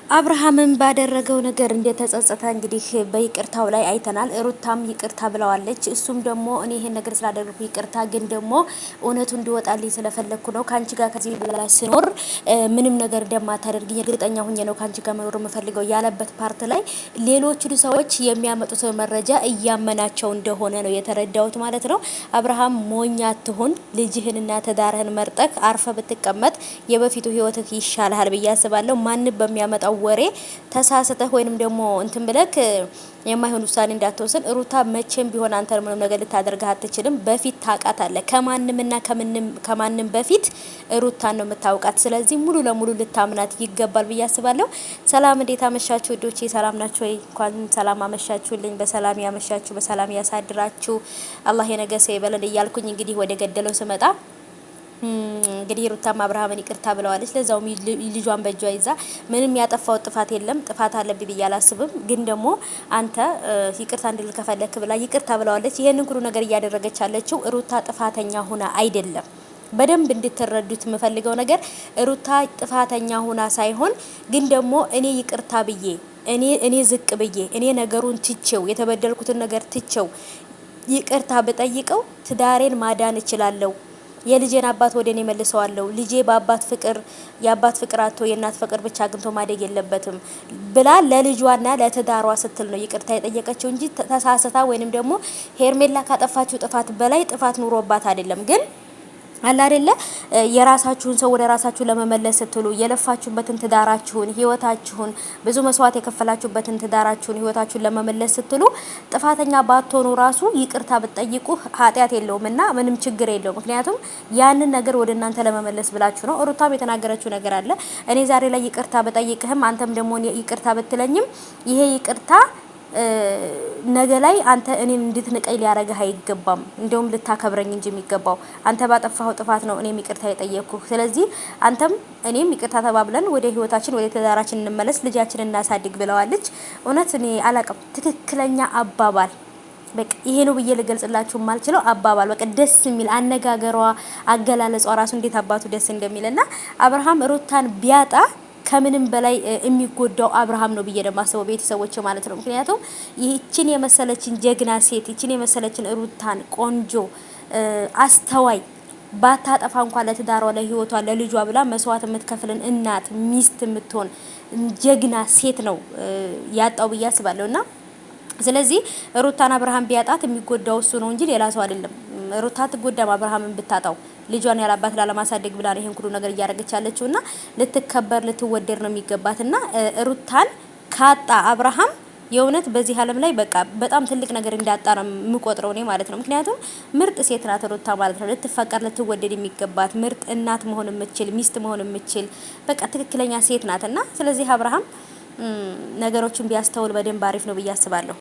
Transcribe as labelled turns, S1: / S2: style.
S1: አብርሃምን ባደረገው ነገር እንደተጸጸተ እንግዲህ በይቅርታው ላይ አይተናል። ሩታም ይቅርታ ብለዋለች። እሱም ደግሞ እኔ ይሄን ነገር ስላደረኩ ይቅርታ፣ ግን ደግሞ እውነቱ እንዲወጣልኝ ስለፈለኩ ነው። ካንቺ ጋር ከዚህ በላይ ስኖር ምንም ነገር እንደማታደርግኝ እርግጠኛ ሁኜ ነው ካንቺ ጋር መኖር የምፈልገው ያለበት ፓርት ላይ ሌሎቹ ሰዎች የሚያመጡት መረጃ እያመናቸው እንደሆነ ነው የተረዳሁት ማለት ነው። አብርሃም ሞኝ አትሁን፣ ልጅህንና ትዳርህን መርጠክ አርፈ ብትቀመጥ የበፊቱ ህይወትህ ይሻልሃል ብዬ አስባለሁ። ማንም በሚያመጣው ወሬ ተሳስተህ ወይንም ደግሞ እንትን ብለክ የማይሆን ውሳኔ እንዳትወስን። ሩታ መቼም ቢሆን አንተ ምንም ነገር ልታደርግህ አትችልም። በፊት ታውቃታለህ። ከማንም በፊት ሩታን ነው የምታውቃት። ስለዚህ ሙሉ ለሙሉ ልታምናት ይገባል ብዬ አስባለሁ። ሰላም፣ እንዴት አመሻችሁ ወዶቼ? ሰላም ናችሁ ወይ? እንኳን ሰላም አመሻችሁልኝ። በሰላም ያመሻችሁ፣ በሰላም ያሳድራችሁ። አላህ የነገሰ ይበለን እያልኩኝ እንግዲህ ወደ ገደለው ስመጣ እንግዲህ ሩታም አብርሃምን ይቅርታ ብለዋለች። ለዛውም ልጇን በእጇ ይዛ ምንም ያጠፋው ጥፋት የለም። ጥፋት አለብኝ ብዬ አላስብም። ግን ደግሞ አንተ ይቅርታ እንድል ከፈለክ ብላ ይቅርታ ብለዋለች። ይሄንን ሁሉ ነገር እያደረገች ያለችው ሩታ ጥፋተኛ ሆና አይደለም። በደንብ እንድትረዱት የምፈልገው ነገር ሩታ ጥፋተኛ ሆና ሳይሆን ግን ደግሞ እኔ ይቅርታ ብዬ እኔ ዝቅ ብዬ እኔ ነገሩን ትቼው የተበደልኩትን ነገር ትቼው ይቅርታ ብጠይቀው ትዳሬን ማዳን እችላለሁ። የልጄን አባት ወደ እኔ መልሰዋለሁ። ልጄ በአባት ፍቅር የአባት ፍቅር አጥቶ የእናት ፍቅር ብቻ አግኝቶ ማደግ የለበትም ብላ ለልጇና ለትዳሯ ስትል ነው ይቅርታ የጠየቀችው እንጂ ተሳስታ ወይንም ደግሞ ሄርሜላ ካጠፋችው ጥፋት በላይ ጥፋት ኑሮባት አይደለም። ግን አላ አይደለ የራሳችሁን ሰው ወደ ራሳችሁ ለመመለስ ስትሉ የለፋችሁበትን ትዳራችሁን ህይወታችሁን ብዙ መስዋዕት የከፈላችሁበትን ትዳራችሁን ህይወታችሁን ለመመለስ ስትሉ ጥፋተኛ ባትሆኑ ራሱ ይቅርታ ብትጠይቁ ኃጢያት የለውምና ምንም ችግር የለውም። ምክንያቱም ያንን ነገር ወደ እናንተ ለመመለስ ብላችሁ ነው። ሩታም የተናገረችው ነገር አለ። እኔ ዛሬ ላይ ይቅርታ ብጠይቅህም አንተም ደግሞ ይቅርታ ብትለኝም ይሄ ይቅርታ ነገ ላይ አንተ እኔን እንድትንቀይ ሊያረጋህ አይገባም። እንደውም ልታከብረኝ እንጂ የሚገባው አንተ ባጠፋው ጥፋት ነው እኔም ይቅርታ የጠየቅኩ። ስለዚህ አንተም እኔም ይቅርታ ተባብለን ወደ ህይወታችን ወደ ትዳራችን እንመለስ፣ ልጃችንን እናሳድግ ብለዋለች። እውነት እኔ አላቅም ትክክለኛ አባባል በቃ ይሄ ነው ብዬ ልገልጽላችሁ ማልችለው አባባል በቃ ደስ የሚል አነጋገሯ፣ አገላለጿ ራሱ እንዴት አባቱ ደስ እንደሚልና አብርሃም ሩታን ቢያጣ ከምንም በላይ የሚጎዳው አብርሃም ነው ብዬ ደማሰበው ቤተሰቦች ማለት ነው። ምክንያቱም ይህችን የመሰለችን ጀግና ሴት ይህችን የመሰለችን ሩታን ቆንጆ አስተዋይ ባታጠፋ እንኳን ለትዳሯ ለህይወቷ ለልጇ ብላ መስዋዕት የምትከፍልን እናት ሚስት የምትሆን ጀግና ሴት ነው ያጣው ብዬ አስባለሁና ስለዚህ ሩታን አብርሃም ቢያጣት የሚጎዳው እሱ ነው እንጂ ሌላ ሰው አይደለም። ሩታ ትጎዳም አብርሃምን ብታጣው ልጇን ያላባት ላለማሳደግ ብላ ነው ይሄን ሁሉ ነገር እያደረገች ያለችውና ልትከበር ልትወደድ ነው የሚገባትና ሩታን ካጣ አብርሃም የእውነት በዚህ ዓለም ላይ በቃ በጣም ትልቅ ነገር እንዳጣ ነው የምቆጥረው እኔ ማለት ነው። ምክንያቱም ምርጥ ሴት ናት ሩታ ማለት ነው። ልትፈቀር ልትወደድ የሚገባት ምርጥ እናት መሆን የምትችል ሚስት መሆን የምትችል በቃ ትክክለኛ ሴት ናትና ስለዚህ አብርሃም ነገሮችን ቢያስተውል በደንብ አሪፍ ነው ብዬ አስባለሁ።